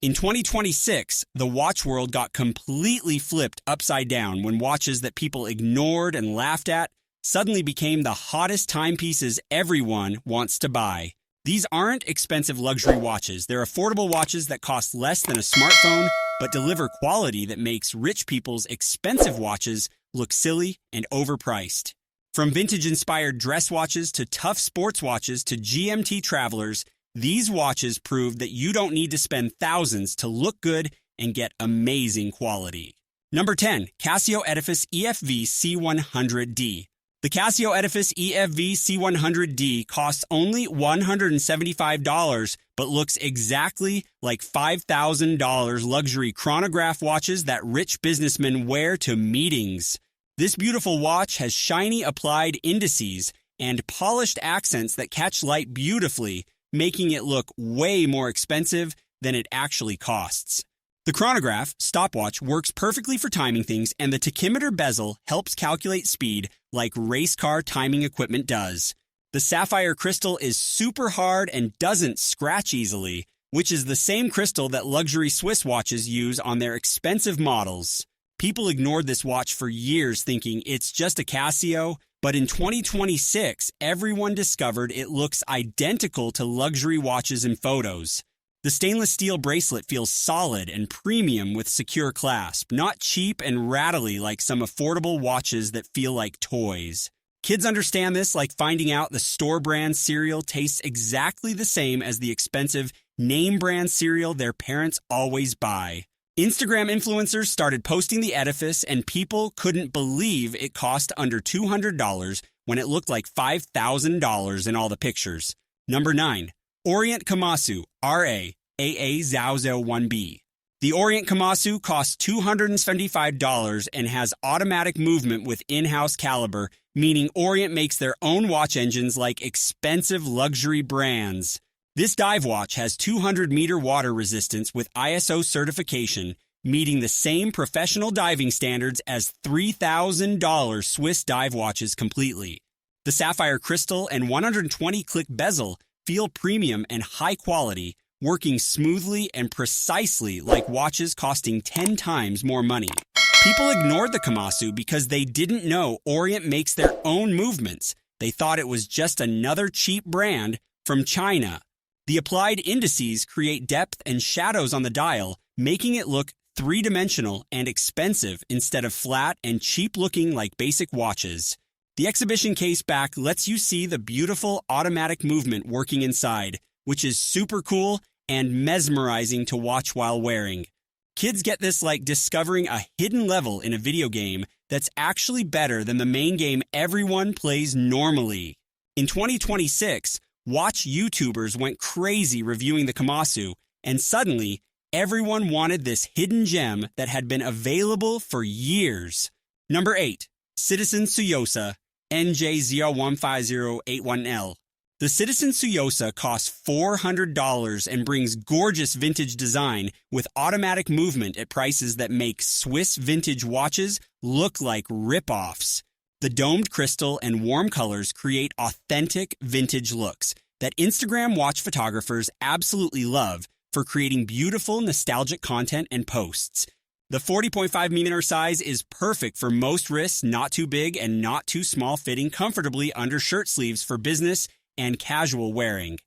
In 2026, the watch world got completely flipped upside down when watches that people ignored and laughed at suddenly became the hottest timepieces everyone wants to buy. These aren't expensive luxury watches. They're affordable watches that cost less than a smartphone, but deliver quality that makes rich people's expensive watches look silly and overpriced. From vintage-inspired dress watches to tough sports watches to GMT travelers, these watches prove that you don't need to spend thousands to look good and get amazing quality. Number 10. Casio Edifice EFV C100D. The Casio Edifice EFV C100D costs only $175, but looks exactly like $5,000 luxury chronograph watches that rich businessmen wear to meetings. This beautiful watch has shiny applied indices and polished accents that catch light beautifully, making it look way more expensive than it actually costs. The chronograph stopwatch works perfectly for timing things, and the tachymeter bezel helps calculate speed like race car timing equipment does. The sapphire crystal is super hard and doesn't scratch easily, which is the same crystal that luxury Swiss watches use on their expensive models. People ignored this watch for years thinking it's just a Casio, but in 2026, everyone discovered it looks identical to luxury watches in photos. The stainless steel bracelet feels solid and premium with secure clasp, not cheap and rattly like some affordable watches that feel like toys. Kids understand this like finding out the store brand cereal tastes exactly the same as the expensive name brand cereal their parents always buy. Instagram influencers started posting the Edifice, and people couldn't believe it cost under $200 when it looked like $5,000 in all the pictures. Number 9. Orient Kamasu RA AA 1B. The Orient Kamasu costs $275 and has automatic movement with in-house caliber, meaning Orient makes their own watch engines like expensive luxury brands. This dive watch has 200-meter water resistance with ISO certification, meeting the same professional diving standards as $3,000 Swiss dive watches completely. The sapphire crystal and 120-click bezel feel premium and high quality, working smoothly and precisely like watches costing 10 times more money. People ignored the Kamasu because they didn't know Orient makes their own movements. They thought it was just another cheap brand from China. The applied indices create depth and shadows on the dial, making it look three-dimensional and expensive instead of flat and cheap-looking like basic watches. The exhibition case back lets you see the beautiful automatic movement working inside, which is super cool and mesmerizing to watch while wearing. Kids get this like discovering a hidden level in a video game that's actually better than the main game everyone plays normally. In 2026, watch YouTubers went crazy reviewing the Kamasu, and suddenly, everyone wanted this hidden gem that had been available for years. Number 8. Citizen Tsuyosa NJ015081L. The Citizen Tsuyosa costs $400 and brings gorgeous vintage design with automatic movement at prices that make Swiss vintage watches look like rip-offs. The domed crystal and warm colors create authentic vintage looks that Instagram watch photographers absolutely love for creating beautiful nostalgic content and posts. The 40.5mm size is perfect for most wrists, not too big and not too small, fitting comfortably under shirt sleeves for business and casual wearing.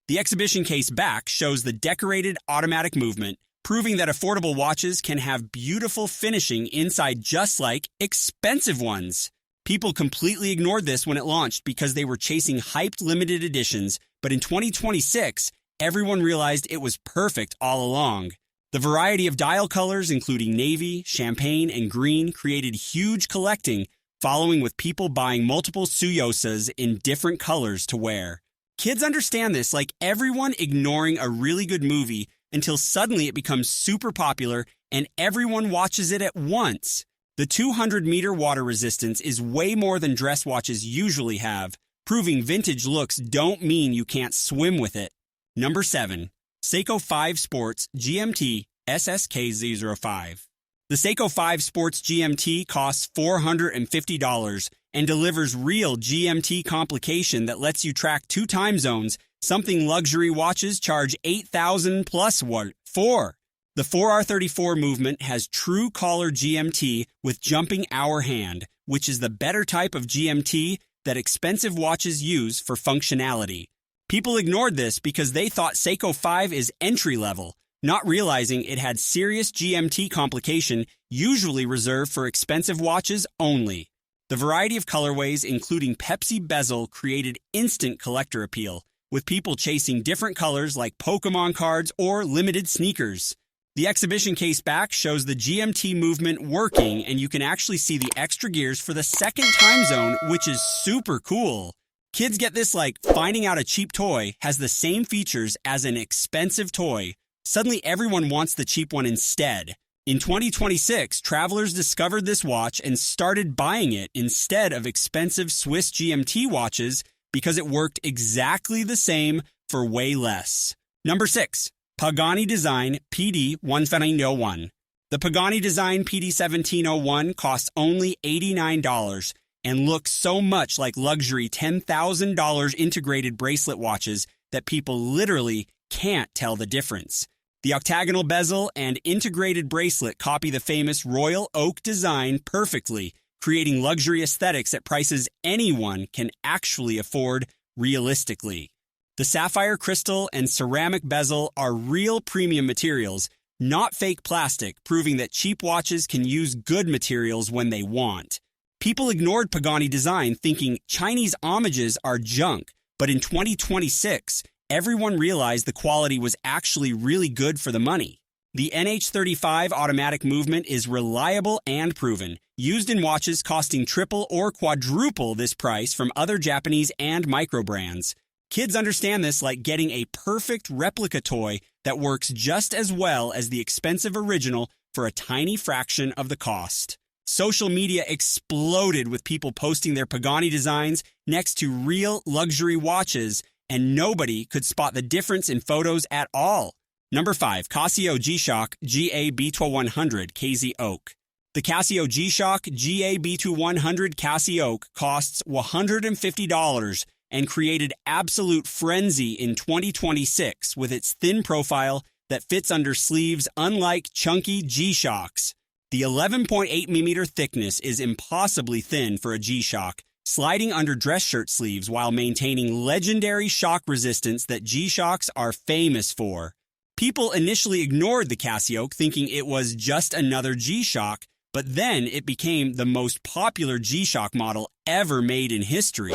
The exhibition case back shows the decorated automatic movement, proving that affordable watches can have beautiful finishing inside just like expensive ones. People completely ignored this when it launched because they were chasing hyped limited editions, but in 2026, everyone realized it was perfect all along. The variety of dial colors, including navy, champagne, and green, created huge collecting, following with people buying multiple Tsuyosas in different colors to wear. Kids understand this like everyone ignoring a really good movie until suddenly it becomes super popular and everyone watches it at once. The 200-meter water resistance is way more than dress watches usually have, proving vintage looks don't mean you can't swim with it. Number 7. Seiko 5 Sports GMT SSK005. The Seiko 5 Sports GMT costs $450 and delivers real GMT complication that lets you track 2 time zones, something luxury watches charge $8,000 plus for. The 4R34 movement has true collar GMT with jumping hour hand, which is the better type of GMT that expensive watches use for functionality. People ignored this because they thought Seiko 5 is entry-level, not realizing it had serious GMT complication usually reserved for expensive watches only. The variety of colorways, including Pepsi bezel, created instant collector appeal, with people chasing different colors like Pokemon cards or limited sneakers. The exhibition case back shows the GMT movement working, and you can actually see the extra gears for the second time zone, which is super cool. Kids get this like finding out a cheap toy has the same features as an expensive toy. Suddenly everyone wants the cheap one instead. In 2026, travelers discovered this watch and started buying it instead of expensive Swiss GMT watches because it worked exactly the same for way less. Number 6. Pagani Design PD 1701. The Pagani Design PD 1701 costs only $89 and looks so much like luxury $10,000 integrated bracelet watches that people literally can't tell the difference. The octagonal bezel and integrated bracelet copy the famous Royal Oak design perfectly, creating luxury aesthetics at prices anyone can actually afford realistically. The sapphire crystal and ceramic bezel are real premium materials, not fake plastic, proving that cheap watches can use good materials when they want. People ignored Pagani design thinking Chinese homages are junk, but in 2026, everyone realized the quality was actually really good for the money. The NH35 automatic movement is reliable and proven, used in watches costing triple or quadruple this price from other Japanese and micro brands. Kids understand this like getting a perfect replica toy that works just as well as the expensive original for a tiny fraction of the cost. Social media exploded with people posting their Pagani designs next to real luxury watches, and nobody could spot the difference in photos at all. Number 5. Casio G-Shock GA-B2100 KZ Oak. The Casio G-Shock GA-B2100 Casio Oak costs $150 and created absolute frenzy in 2026 with its thin profile that fits under sleeves unlike chunky G-Shocks. The 11.8mm thickness is impossibly thin for a G-Shock, sliding under dress shirt sleeves while maintaining legendary shock resistance that G-Shocks are famous for. People initially ignored the Casio, thinking it was just another G-Shock, but then it became the most popular G-Shock model ever made in history.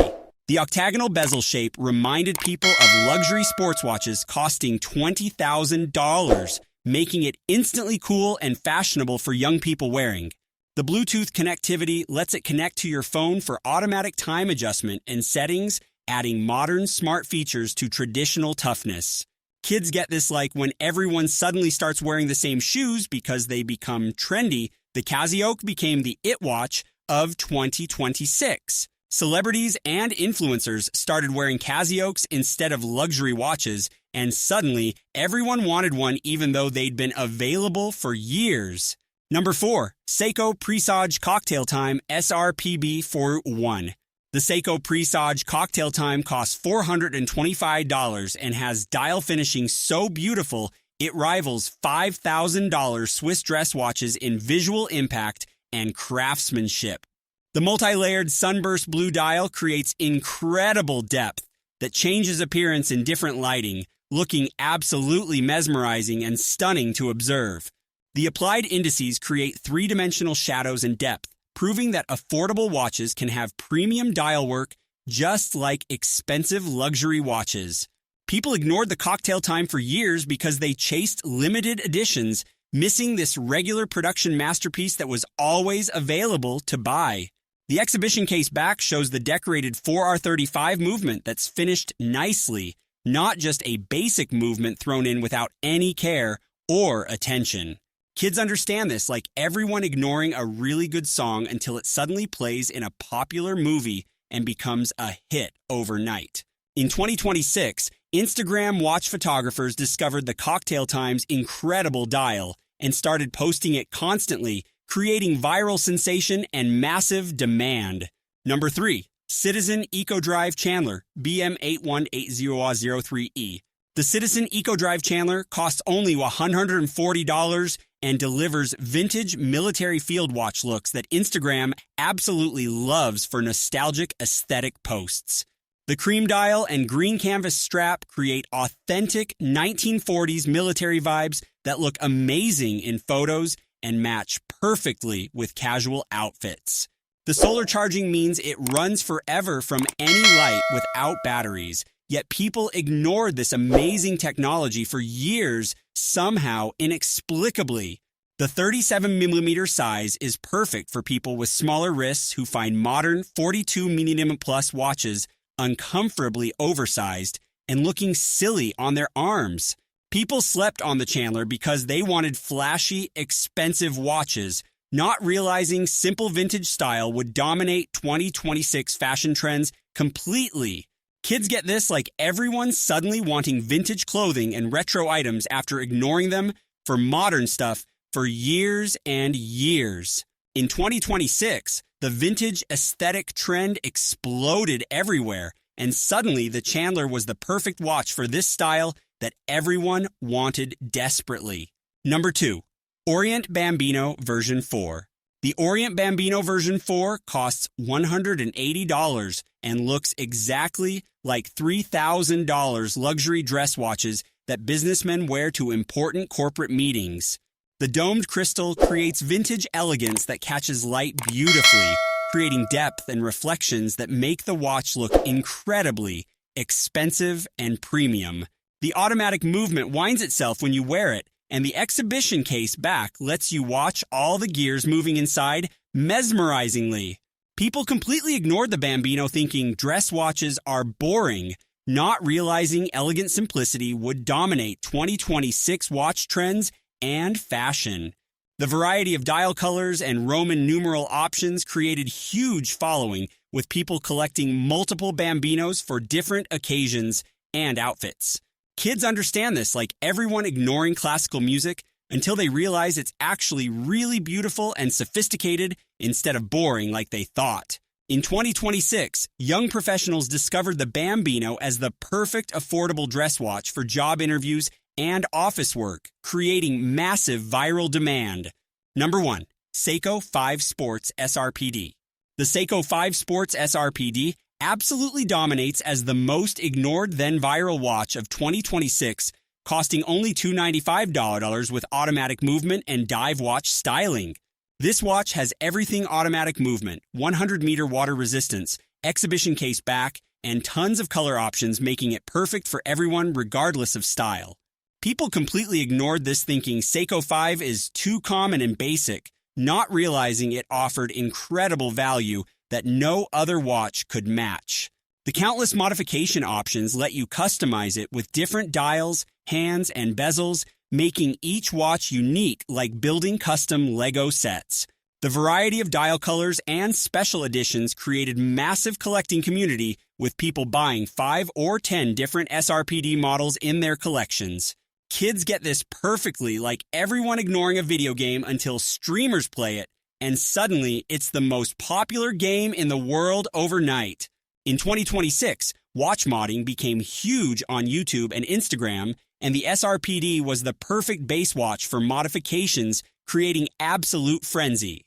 The octagonal bezel shape reminded people of luxury sports watches costing $20,000, making it instantly cool and fashionable for young people wearing. The Bluetooth connectivity lets it connect to your phone for automatic time adjustment and settings, adding modern smart features to traditional toughness. Kids get this like when everyone suddenly starts wearing the same shoes because they become trendy. The Casio became the it watch of 2026. Celebrities and influencers started wearing Casios instead of luxury watches, and suddenly everyone wanted one even though they'd been available for years. Number 4. Seiko Presage Cocktail Time SRPD 41. The Seiko Presage Cocktail Time costs $425 and has dial finishing so beautiful it rivals $5,000 Swiss dress watches in visual impact and craftsmanship. The multi-layered sunburst blue dial creates incredible depth that changes appearance in different lighting, looking absolutely mesmerizing and stunning to observe. The applied indices create three-dimensional shadows and depth, proving that affordable watches can have premium dial work just like expensive luxury watches. People ignored the cocktail time for years because they chased limited editions, missing this regular production masterpiece that was always available to buy. The exhibition case back shows the decorated 4R35 movement that's finished nicely, not just a basic movement thrown in without any care or attention. Kids understand this like everyone ignoring a really good song until it suddenly plays in a popular movie and becomes a hit overnight. In 2026, Instagram watch photographers discovered the Cocktail Time's incredible dial and started posting it constantly, creating viral sensation and massive demand. Number 3. Citizen EcoDrive Chandler BM818003E. The Citizen EcoDrive Chandler costs only $140 and delivers vintage military field watch looks that Instagram absolutely loves for nostalgic aesthetic posts. The cream dial and green canvas strap create authentic 1940s military vibes that look amazing in photos and match perfectly with casual outfits. The solar charging means it runs forever from any light without batteries, yet people ignored this amazing technology for years, somehow inexplicably. The 37mm size is perfect for people with smaller wrists who find modern 42mm plus watches uncomfortably oversized and looking silly on their arms. People slept on the Chandler because they wanted flashy, expensive watches, not realizing simple vintage style would dominate 2026 fashion trends completely. Kids get this like everyone suddenly wanting vintage clothing and retro items after ignoring them for modern stuff for years and years. In 2026, the vintage aesthetic trend exploded everywhere, and suddenly the Chandler was the perfect watch for this style that everyone wanted desperately. Number 2. Orient Bambino version 4. The Orient Bambino version 4 costs $180 and looks exactly like $3,000 luxury dress watches that businessmen wear to important corporate meetings. The domed crystal creates vintage elegance that catches light beautifully, creating depth and reflections that make the watch look incredibly expensive and premium. The automatic movement winds itself when you wear it, and the exhibition case back lets you watch all the gears moving inside mesmerizingly. People completely ignored the Bambino thinking dress watches are boring, not realizing elegant simplicity would dominate 2026 watch trends and fashion. The variety of dial colors and Roman numeral options created huge following, with people collecting multiple Bambinos for different occasions and outfits. Kids understand this like everyone ignoring classical music until they realize it's actually really beautiful and sophisticated instead of boring like they thought. In 2026, young professionals discovered the Bambino as the perfect affordable dress watch for job interviews and office work, creating massive viral demand. Number 1. Seiko 5 Sports SRPD. The Seiko 5 Sports SRPD absolutely dominates as the most ignored then viral watch of 2026, costing only $295 with automatic movement and dive watch styling. This watch has everything automatic movement, 100-meter water resistance, exhibition case back, and tons of color options, making it perfect for everyone regardless of style. People completely ignored this thinking Seiko 5 is too common and basic, not realizing it offered incredible value that no other watch could match. The countless modification options let you customize it with different dials, hands, and bezels, making each watch unique like building custom Lego sets. The variety of dial colors and special editions created massive collecting community, with people buying 5 or 10 different SRPD models in their collections. Kids get this perfectly like everyone ignoring a video game until streamers play it, and suddenly it's the most popular game in the world overnight. In 2026, watch modding became huge on YouTube and Instagram, and the SRPD was the perfect base watch for modifications, creating absolute frenzy.